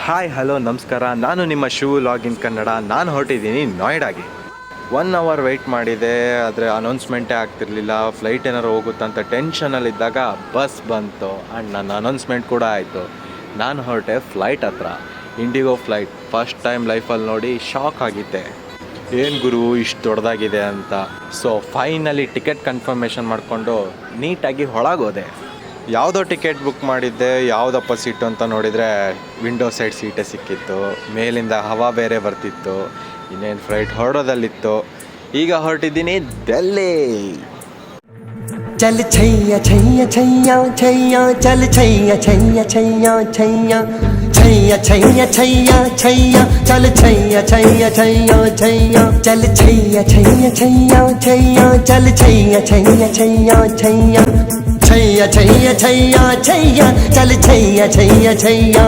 Hi hello ನಮಸ್ಕಾರ, ನಾನು ನಿಮ್ಮ ಶಿವು ಲಾಗಿನ್ ಕನ್ನಡ. ನಾನು ಹೊರಟಿದ್ದೀನಿ ನೋಯ್ಡಾಗೆ. 1 ಅವರ್ ವೆಯ್ಟ್ ಮಾಡಿದೆ, ಆದರೆ ಅನೌನ್ಸ್ಮೆಂಟೇ ಆಗ್ತಿರ್ಲಿಲ್ಲ. ಫ್ಲೈಟ್ ಏನಾರು ಹೋಗುತ್ತಂತ ಟೆನ್ಷನಲ್ಲಿದ್ದಾಗ ಬಸ್ ಬಂತು ಆ್ಯಂಡ್ ನನ್ನ ಅನೌನ್ಸ್ಮೆಂಟ್ ಕೂಡ ಆಯಿತು. ನಾನು ಹೊರಟೆ ಫ್ಲೈಟ್ ಹತ್ರ, ಇಂಡಿಗೋ ಫ್ಲೈಟ್. ಫಸ್ಟ್ ಟೈಮ್ ಲೈಫಲ್ಲಿ ನೋಡಿ ಶಾಕ್ ಆಗಿದ್ದೆ, ಏನು ಗುರು ಇಷ್ಟು ದೊಡ್ಡದಾಗಿದೆ ಅಂತ. ಸೊ ಫೈನಲಿ ಟಿಕೆಟ್ ಕನ್ಫರ್ಮೇಷನ್ ಮಾಡಿಕೊಂಡು ನೀಟಾಗಿ ಒಳಗೋದೆ. ಯಾವುದೋ ಟಿಕೆಟ್ ಬುಕ್ ಮಾಡಿದ್ದೆ, ಯಾವುದಪ್ಪ ಸೀಟು ಅಂತ ನೋಡಿದರೆ ವಿಂಡೋ ಸೈಡ್ ಸೀಟೇ ಸಿಕ್ಕಿತ್ತು. ಮೇಲಿಂದ ಹವಾ ಬೇರೆ ಬರ್ತಿತ್ತು. ಇನ್ನೇನು ಫ್ಲೈಟ್ ಹೊರಡೋದಲ್ಲಿತ್ತು. ಈಗ ಹೊರಟಿದ್ದೀನಿ ಡೆಲ್ಲಿ. चल छैया छैया छैया छैया चल छैया छैया छैया छैया छैया छैया छैया छैया चल छैया छैया छैया छैया चल छैया छैया छैया छैया चल छैया छैया छैया छैया छैया छैया छैया छैया चल छैया छैया छैया